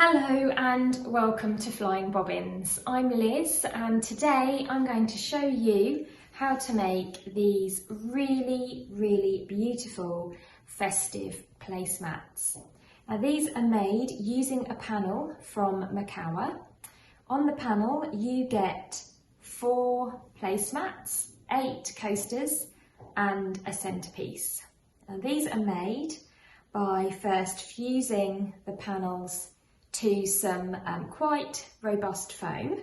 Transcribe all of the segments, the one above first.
Hello and welcome to Flying Bobbins. I'm Liz and today I'm going to show you how to make these really beautiful festive placemats. Now these are made using a panel from Macower. On the panel you get 4 placemats, 8 coasters and a centrepiece. Now these are made by first fusing the panels to some quite robust foam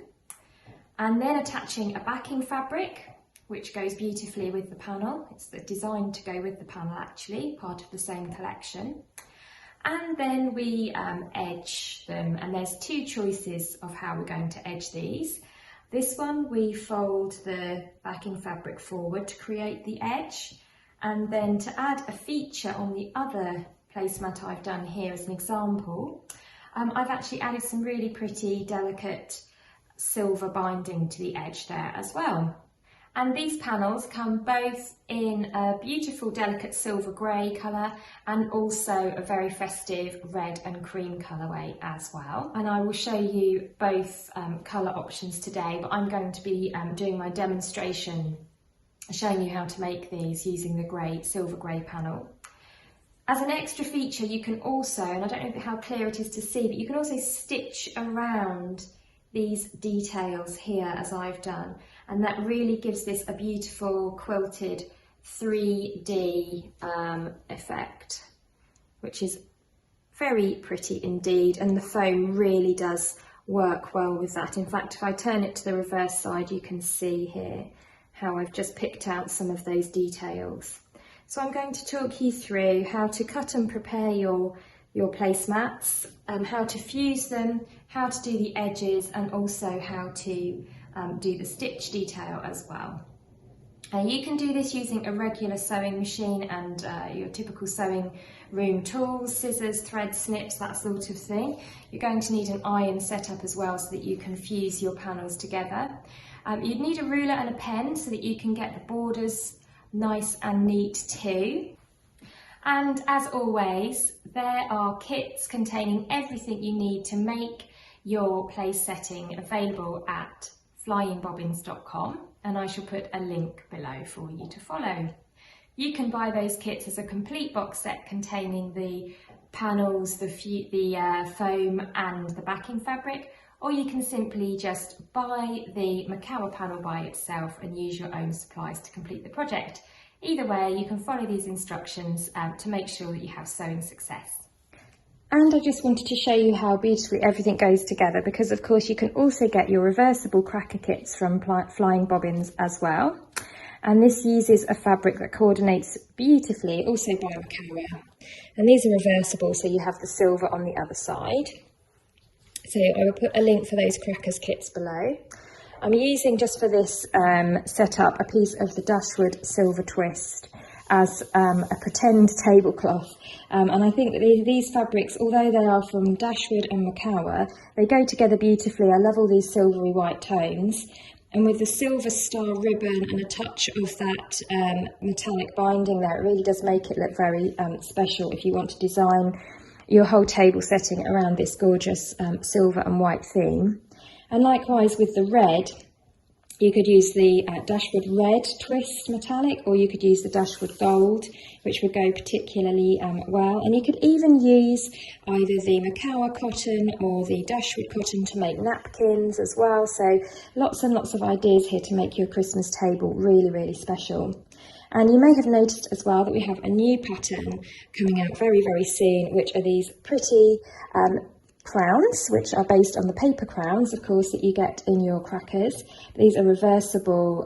and then attaching a backing fabric which goes beautifully with the panel. It's designed to go with the panel actually, part of the same collection. And then we edge them, and there's 2 choices of how we're going to edge these. This one we fold the backing fabric forward to create the edge, and then to add a feature on the other placemat I've done here as an example, I've actually added some really pretty delicate silver binding to the edge there as well. And these panels come both in a beautiful delicate silver grey colour and also a very festive red and cream colourway as well. And I will show you both colour options today, but I'm going to be doing my demonstration showing you how to make these using the silver grey panel. As an extra feature, you can also, and I don't know how clear it is to see, but you can also stitch around these details here as I've done. And that really gives this a beautiful quilted 3D effect, which is very pretty indeed. And the foam really does work well with that. In fact, if I turn it to the reverse side, you can see here how I've just picked out some of those details. So I'm going to talk you through how to cut and prepare your placemats, how to fuse them, how to do the edges, and also how to do the stitch detail as well. You can do this using a regular sewing machine and your typical sewing room tools, scissors, thread snips, that sort of thing. You're going to need an iron set up as well so that you can fuse your panels together. You'd need a ruler and a pen so that you can get the borders nice and neat too. And as always, there are kits containing everything you need to make your place setting available at flyingbobbins.com, and I shall put a link below for you to follow. You can buy those kits as a complete box set containing the panels, the foam and the backing fabric, or you can simply just buy the Macower panel by itself and use your own supplies to complete the project. Either way, you can follow these instructions to make sure that you have sewing success. And I just wanted to show you how beautifully everything goes together, because of course you can also get your reversible cracker kits from Flying Bobbins as well. And this uses a fabric that coordinates beautifully, also by Macower. And these are reversible, so you have the silver on the other side. So I will put a link for those crackers kits below. I'm using, just for this setup, a piece of the Dashwood Silver Twist as a pretend tablecloth. And I think that these fabrics, although they are from Dashwood and Macower, they go together beautifully. I love all these silvery white tones. And with the silver star ribbon and a touch of that metallic binding there, it really does make it look very special if you want to design your whole table setting around this gorgeous silver and white theme. And likewise with the red, you could use the Dashwood Red Twist Metallic, or you could use the Dashwood Gold, which would go particularly well. And you could even use either the Macower cotton or the Dashwood cotton to make napkins as well. So lots and lots of ideas here to make your Christmas table really special. And you may have noticed as well that we have a new pattern coming out very soon, which are these pretty crowns, which are based on the paper crowns, of course, that you get in your crackers. These are reversible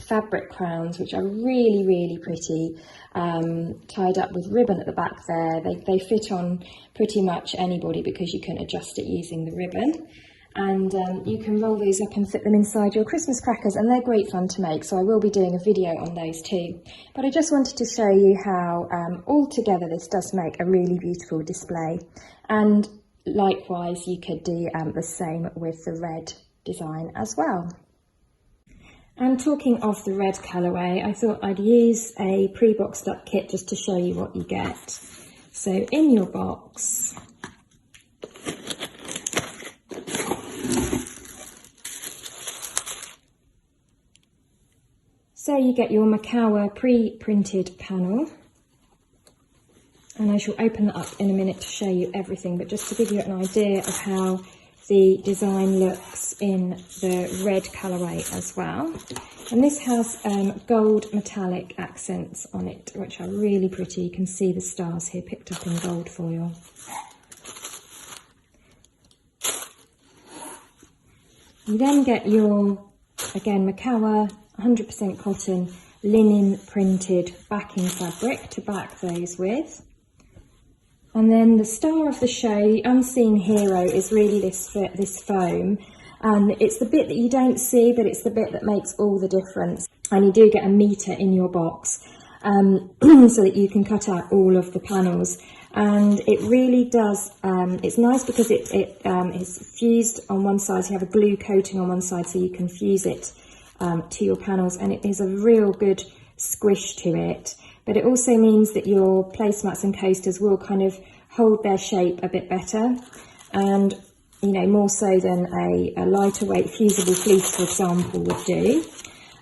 fabric crowns, which are really pretty, tied up with ribbon at the back there. They fit on pretty much anybody because you can adjust it using the ribbon. And you can roll these up and fit them inside your Christmas crackers, and they're great fun to make, so I will be doing a video on those too. But I just wanted to show you how altogether this does make a really beautiful display. And likewise, you could do the same with the red design as well. And talking of the red colourway, I thought I'd use a pre-boxed up kit just to show you what you get. So in your box, you get your Macower pre-printed panel. And I shall open that up in a minute to show you everything, but just to give you an idea of how the design looks in the red colourway as well. And this has gold metallic accents on it, which are really pretty. You can see the stars here picked up in gold foil. You then get your, again, Macower 100% cotton linen printed backing fabric to back those with. And then the star of the show, the unseen hero, is really this foam. And it's the bit that you don't see, but it's the bit that makes all the difference. And you do get a metre in your box so that you can cut out all of the panels. And it really does, it's nice because it is fused on one side, so you have a glue coating on one side so you can fuse it to your panels, and it is a real good squish to it. But it also means that your placemats and coasters will kind of hold their shape a bit better, and you know, more so than a lighter weight fusible fleece, for example, would do.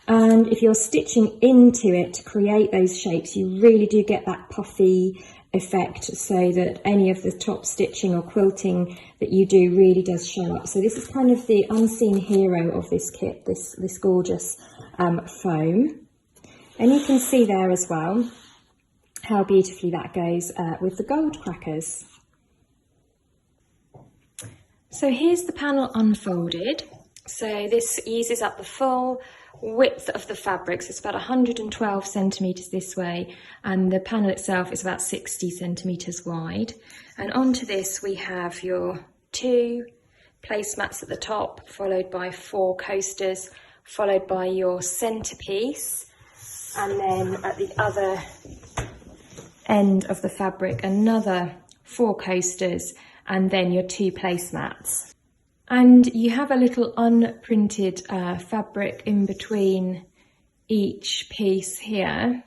And if you're stitching into it to create those shapes, you really do get that puffy effect, so that any of the top stitching or quilting that you do really does show up. So this is kind of the unseen hero of this kit, this gorgeous foam. And you can see there as well how beautifully that goes with the gold crackers. So here's the panel unfolded. So this uses up the full width of the fabric, so it's about 112 centimetres this way, and the panel itself is about 60 centimetres wide. And onto this we have your 2 placemats at the top, followed by 4 coasters, followed by your centrepiece, and then at the other end of the fabric another 4 coasters, and then your 2 placemats. And you have a little unprinted fabric in between each piece here.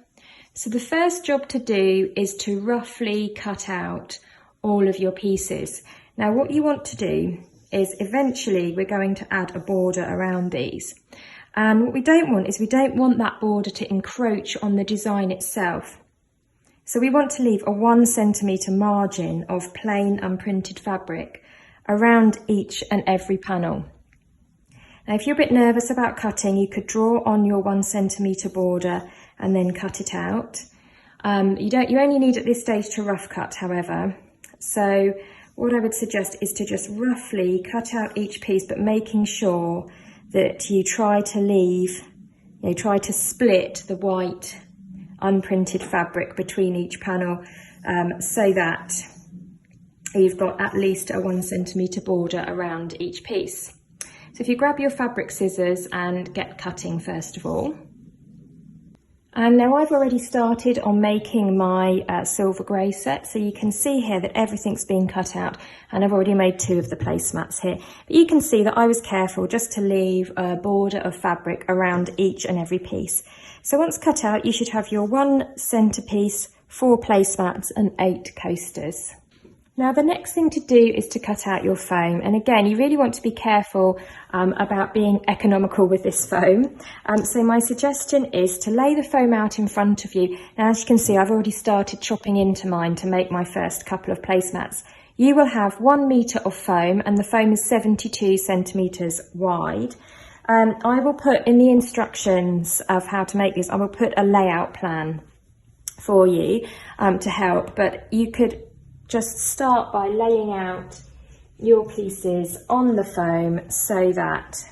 So the first job to do is to roughly cut out all of your pieces. Now what you want to do is, eventually we're going to add a border around these. And what we don't want is, we don't want that border to encroach on the design itself. So we want to leave a 1 centimetre margin of plain unprinted fabric around each and every panel. Now if you're a bit nervous about cutting, you could draw on your 1 centimetre border and then cut it out. You only need at this stage to rough cut, however. So what I would suggest is to just roughly cut out each piece, but making sure that you try to split the white unprinted fabric between each panel, so that you've got at least a 1 centimetre border around each piece. So if you grab your fabric scissors and get cutting first of all. And now I've already started on making my silver grey set, so you can see here that everything's been cut out, and I've already made 2 of the placemats here. But you can see that I was careful just to leave a border of fabric around each and every piece. So once cut out, you should have your 1 centrepiece, 4 placemats and 8 coasters. Now the next thing to do is to cut out your foam, and again you really want to be careful about being economical with this foam. So my suggestion is to lay the foam out in front of you. Now as you can see, I've already started chopping into mine to make my first couple of placemats. You will have 1 metre of foam, and the foam is 72 centimetres wide. I will put in the instructions of how to make this, I will put a layout plan for you to help, but you could just start by laying out your pieces on the foam so that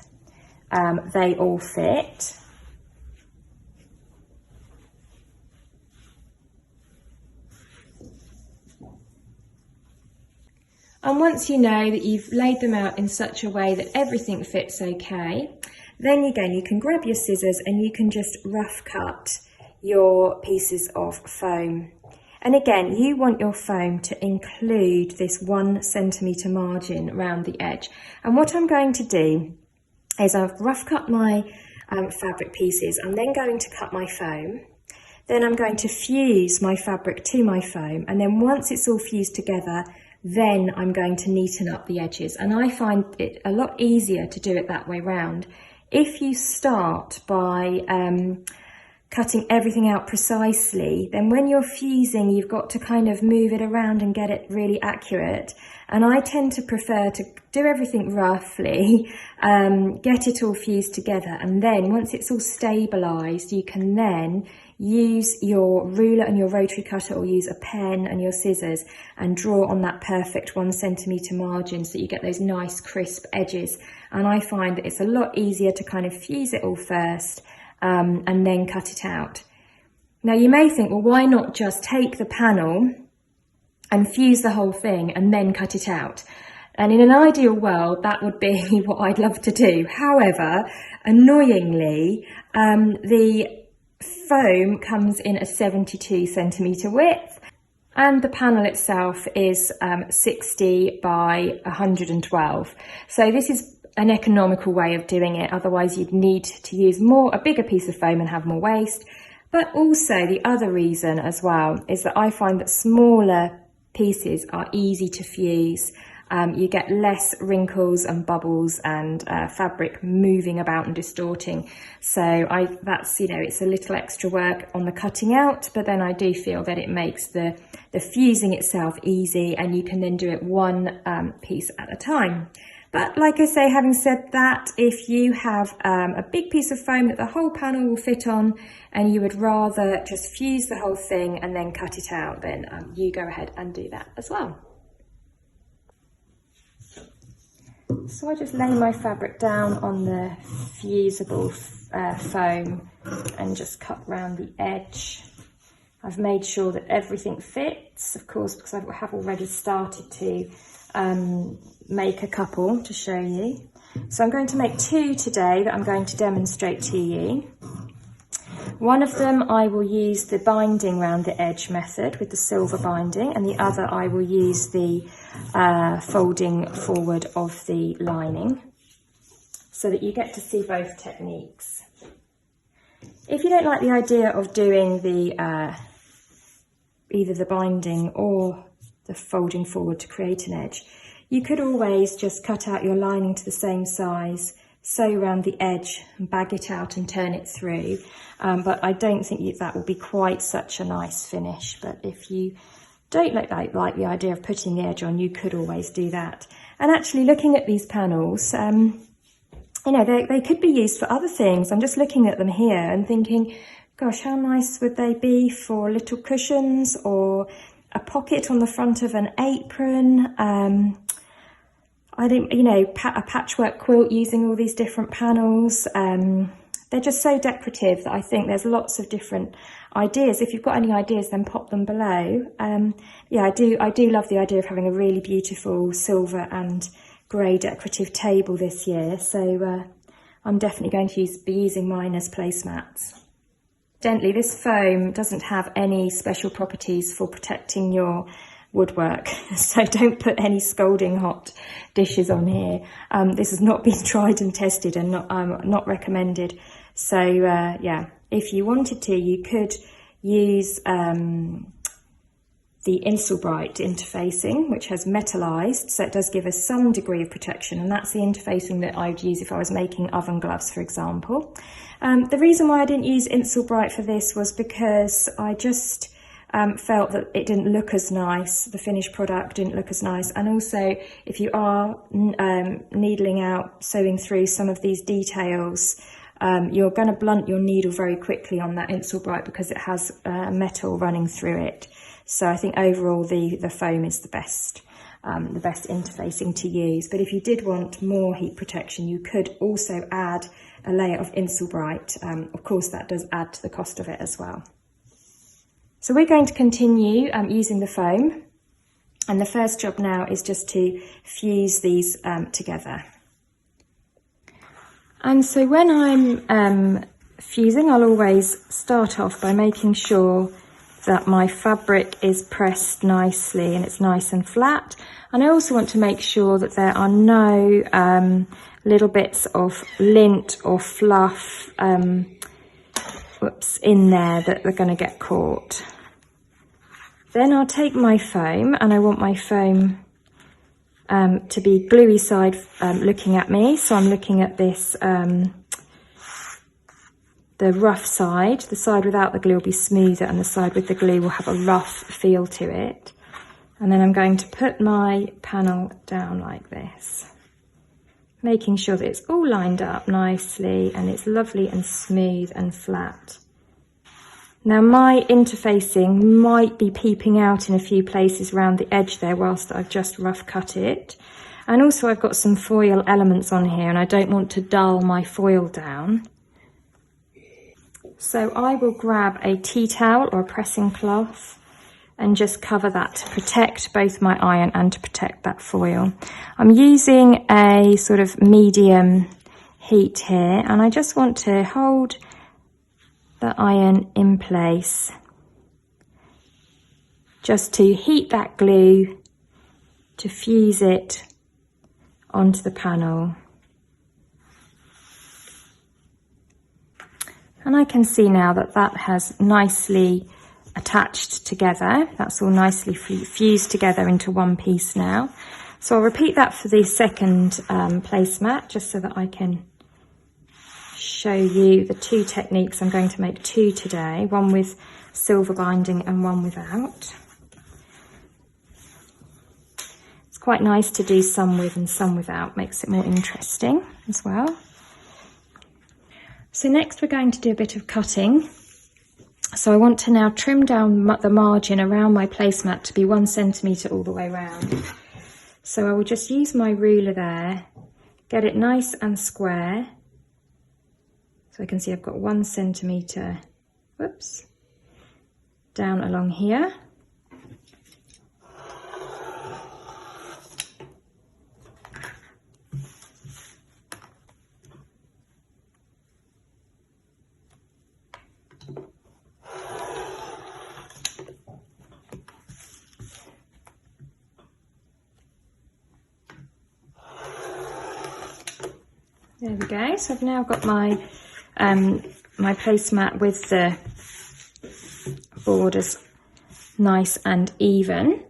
they all fit. And once you know that you've laid them out in such a way that everything fits okay, then again you can grab your scissors and you can just rough cut your pieces of foam. And again, you want your foam to include this 1 centimetre margin around the edge. And what I'm going to do is I've rough cut my fabric pieces. I'm then going to cut my foam. Then I'm going to fuse my fabric to my foam. And then once it's all fused together, then I'm going to neaten up the edges. And I find it a lot easier to do it that way round. If you start by cutting everything out precisely, then when you're fusing, you've got to kind of move it around and get it really accurate. And I tend to prefer to do everything roughly, get it all fused together, and then once it's all stabilized, you can then use your ruler and your rotary cutter, or use a pen and your scissors and draw on that perfect 1 centimetre margin so that you get those nice crisp edges. And I find that it's a lot easier to kind of fuse it all first and then cut it out. Now you may think, well, why not just take the panel and fuse the whole thing and then cut it out? And in an ideal world, that would be what I'd love to do. However, annoyingly, the foam comes in a 72 centimetre width, and the panel itself is 60 by 112. So this is an economical way of doing it. Otherwise, you'd need to use a bigger piece of foam and have more waste. But also the other reason as well is that I find that smaller pieces are easy to fuse. You get less wrinkles and bubbles and fabric moving about and distorting. So that's, it's a little extra work on the cutting out, but then I do feel that it makes the fusing itself easy, and you can then do it one piece at a time. But like I say, having said that, if you have a big piece of foam that the whole panel will fit on, and you would rather just fuse the whole thing and then cut it out, then you go ahead and do that as well. So I just lay my fabric down on the fusible foam and just cut round the edge. I've made sure that everything fits, of course, because I have already started to make a couple to show you. So I'm going to make 2 today that I'm going to demonstrate to you. One of them I will use the binding round the edge method with the silver binding, and the other I will use the folding forward of the lining, so that you get to see both techniques. If you don't like the idea of doing the either the binding or the folding forward to create an edge, you could always just cut out your lining to the same size, sew around the edge and bag it out and turn it through. But I don't think that will be quite such a nice finish. But if you don't like the idea of putting the edge on, you could always do that. And actually, looking at these panels, they could be used for other things. I'm just looking at them here and thinking, gosh, how nice would they be for little cushions or a pocket on the front of an apron. I think, a patchwork quilt using all these different panels. They're just so decorative that I think there's lots of different ideas. If you've got any ideas, then pop them below. I do love the idea of having a really beautiful silver and grey decorative table this year. So I'm definitely going to be using mine as placemats. Gently, this foam doesn't have any special properties for protecting your woodwork, so don't put any scalding hot dishes on here. This has not been tried and tested and not recommended. So if you wanted to, you could use the Insulbright interfacing, which has metallized, so it does give us some degree of protection, and that's the interfacing that I would use if I was making oven gloves, for example. The reason why I didn't use Insulbright for this was because I just felt that it didn't look as nice, the finished product didn't look as nice, and also if you are needling out, sewing through some of these details, you're going to blunt your needle very quickly on that Insulbright because it has metal running through it. So I think overall the foam is the best interfacing to use. But if you did want more heat protection, you could also add a layer of Insulbright. Of course, that does add to the cost of it as well. So we're going to continue using the foam. And the first job now is just to fuse these together. And so when I'm fusing, I'll always start off by making sure that my fabric is pressed nicely and it's nice and flat. And I also want to make sure that there are no little bits of lint or fluff in there that are going to get caught. Then I'll take my foam, and I want my foam to be gluey side looking at me. So I'm looking at this the rough side. The side without the glue will be smoother and the side with the glue will have a rough feel to it. And then I'm going to put my panel down like this, making sure that it's all lined up nicely and it's lovely and smooth and flat. Now my interfacing might be peeping out in a few places around the edge there whilst I've just rough cut it. And also I've got some foil elements on here and I don't want to dull my foil down. So I will grab a tea towel or a pressing cloth and just cover that to protect both my iron and to protect that foil. I'm using a sort of medium heat here and I just want to hold the iron in place just to heat that glue to fuse it onto the panel. And I can see now that that has nicely attached together. That's all nicely fused together into one piece now. So I'll repeat that for the second placemat just so that I can show you the two techniques. I'm going to make two today, one with silver binding and one without. It's quite nice to do some with and some without, makes it more interesting as well. So next we're going to do a bit of cutting. So I want to now trim down the margin around my placemat to be 1 centimetre all the way around. So I will just use my ruler there, get it nice and square. So I can see I've got 1 centimetre, whoops, down along here. There we go. So I've now got my my placemat with the borders nice and even.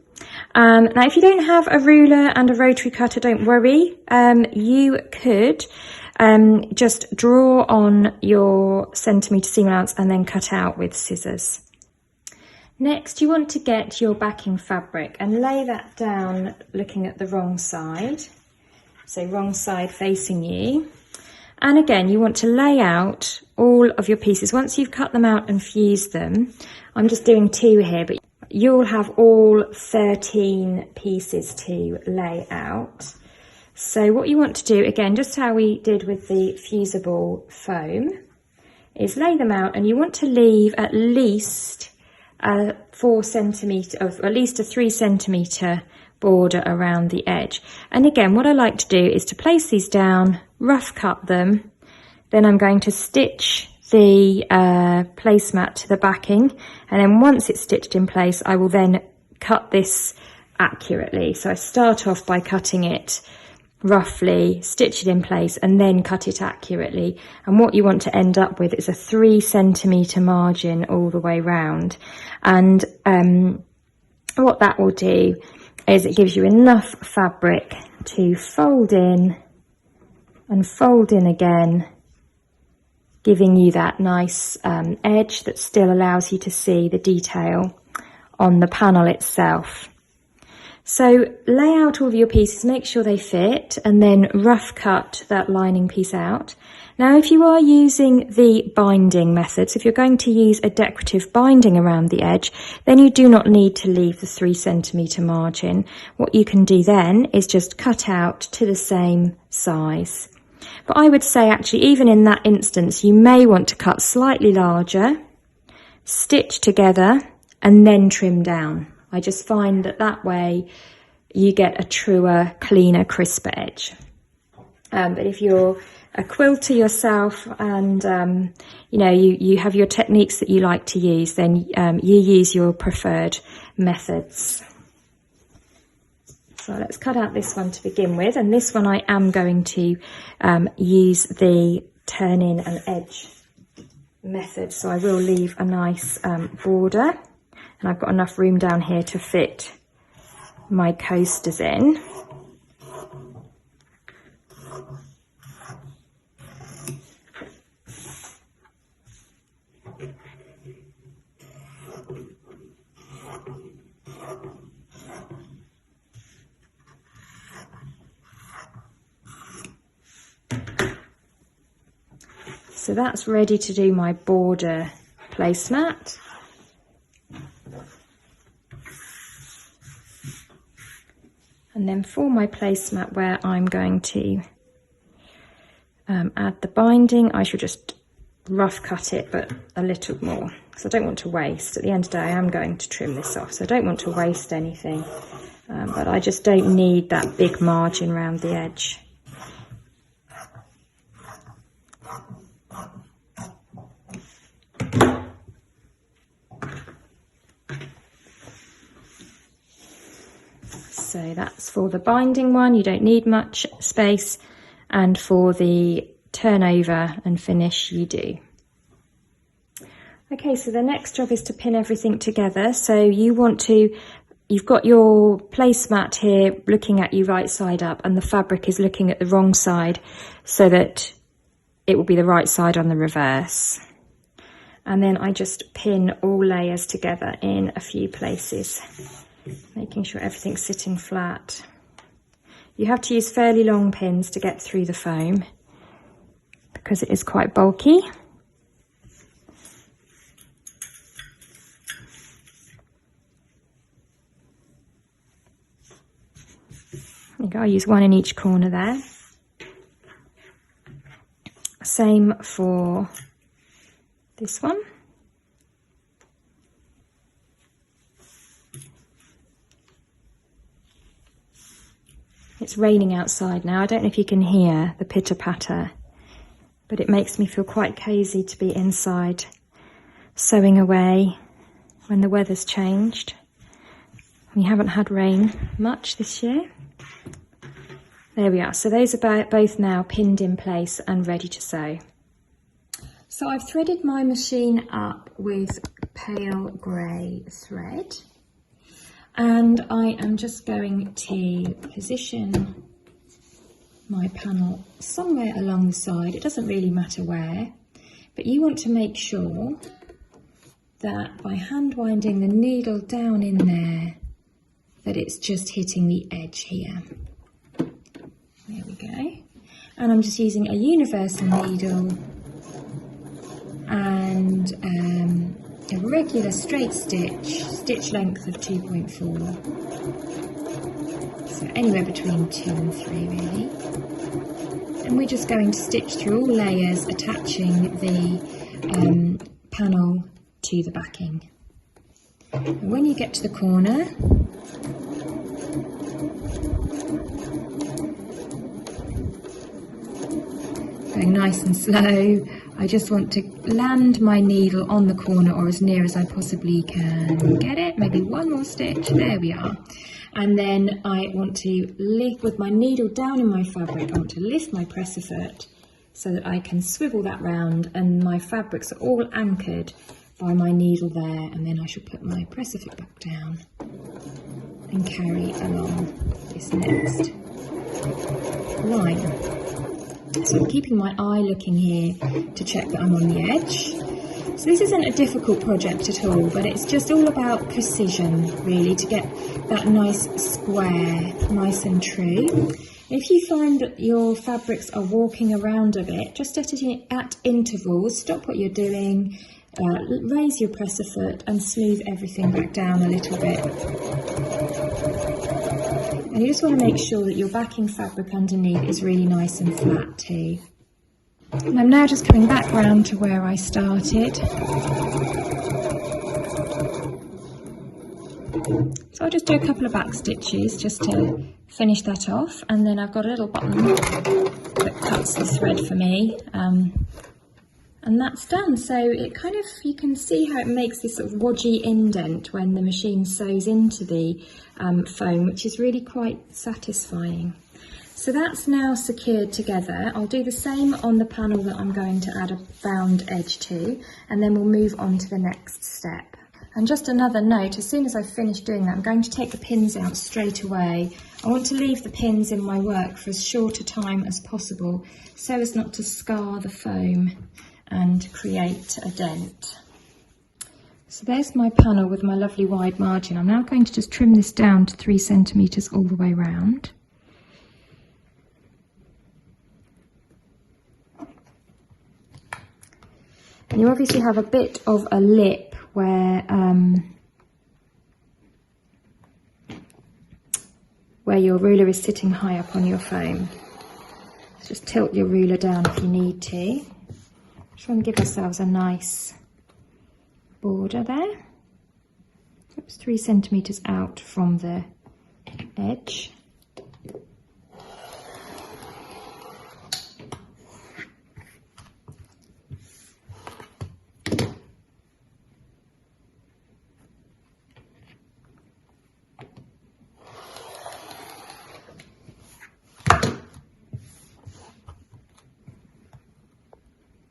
Now if you don't have a ruler and a rotary cutter, don't worry. You could just draw on your centimetre seam allowance and then cut out with scissors. Next you want to get your backing fabric and lay that down looking at the wrong side. So wrong side facing you. And again, you want to lay out all of your pieces. Once you've cut them out and fused them, I'm just doing 2 here, but you'll have all 13 pieces to lay out. So what you want to do, again, just how we did with the fusible foam, is lay them out and you want to leave at least a 4 centimetre, or at least a 3 centimetre border around the edge. And again, what I like to do is to place these down, rough cut them, then I'm going to stitch the placemat to the backing, and then once it's stitched in place I will then cut this accurately. So I start off by cutting it roughly, stitch it in place and then cut it accurately, and what you want to end up with is a 3 centimetre margin all the way round. And what that will do is it gives you enough fabric to fold in and fold in again, giving you that nice edge that still allows you to see the detail on the panel itself. So lay out all of your pieces, make sure they fit, and then rough cut that lining piece out. Now, if you are using the binding method, so if you're going to use a decorative binding around the edge, then you do not need to leave the 3 centimetre margin. What you can do then is just cut out to the same size. But I would say actually, even in that instance, you may want to cut slightly larger, stitch together, and then trim down. I just find that that way you get a truer, cleaner, crisper edge. But if you're a quilter yourself and you know you have your techniques that you like to use, then you use your preferred methods. So let's cut out this one to begin with, and this one I am going to use the turn in and edge method, so I will leave a nice border, and I've got enough room down here to fit my coasters in. So that's ready to do my border placemat. And then for my placemat where I'm going to add the binding, I should just rough cut it, but a little more, because I don't want to waste. At the end of the day, I am going to trim this off, so I don't want to waste anything. But I just don't need that big margin around the edge. So that's for the binding one, you don't need much space, and for the turnover and finish you do. Okay, so the next job is to pin everything together. So you've got your placemat here looking at you right side up, and the fabric is looking at the wrong side, so that it will be the right side on the reverse. And then I just pin all layers together in a few places, making sure everything's sitting flat. You have to use fairly long pins to get through the foam because it is quite bulky. There you go, I use one in each corner there. Same for this one. It's raining outside now. I don't know if you can hear the pitter-patter, but it makes me feel quite cosy to be inside sewing away when the weather's changed. We haven't had rain much this year. There we are. So those are both now pinned in place and ready to sew. So I've threaded my machine up with pale grey thread. And I am just going to position my panel somewhere along the side. It doesn't really matter where, but you want to make sure that by hand winding the needle down in there, that it's just hitting the edge here. There we go. And I'm just using a universal needle and a regular straight stitch length of 2.4, so anywhere between 2 and 3 really. And we're just going to stitch through all layers, attaching the panel to the backing. And when you get to the corner, going nice and slow, I just want to land my needle on the corner, or as near as I possibly can get it. Maybe one more stitch, there we are. And then I want to lift, with my needle down in my fabric, I want to lift my presser foot so that I can swivel that round, and my fabrics are all anchored by my needle there. And then I should put my presser foot back down and carry along this next line. So I'm keeping my eye looking here to check that I'm on the edge. So this isn't a difficult project at all, but it's just all about precision really, to get that nice square nice and true. If you find that your fabrics are walking around a bit, just at intervals, stop what you're doing, raise your presser foot and smooth everything back down a little bit. And you just want to make sure that your backing fabric underneath is really nice and flat too. And I'm now just coming back round to where I started. So I'll just do a couple of back stitches just to finish that off, and then I've got a little button that cuts the thread for me, and that's done. So it kind of, you can see how it makes this sort of wodgy indent when the machine sews into the foam, which is really quite satisfying. So that's now secured together. I'll do the same on the panel that I'm going to add a bound edge to, and then we'll move on to the next step. And just another note, as soon as I've finished doing that, I'm going to take the pins out straight away. I want to leave the pins in my work for as short a time as possible, so as not to scar the foam and create a dent. So there's my panel with my lovely wide margin. I'm now going to just trim this down to 3 centimetres all the way round. And you obviously have a bit of a lip where your ruler is sitting high up on your foam. So just tilt your ruler down if you need to. Just want to give ourselves a nice border there. It's 3 centimetres out from the edge.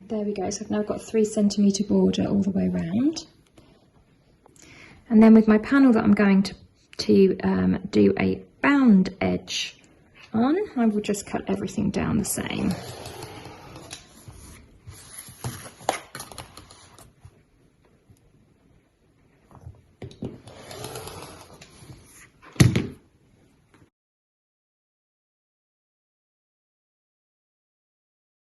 There we go, so I've now got a 3 centimetre border all the way around. And then with my panel that I'm going to do a bound edge on, I will just cut everything down the same.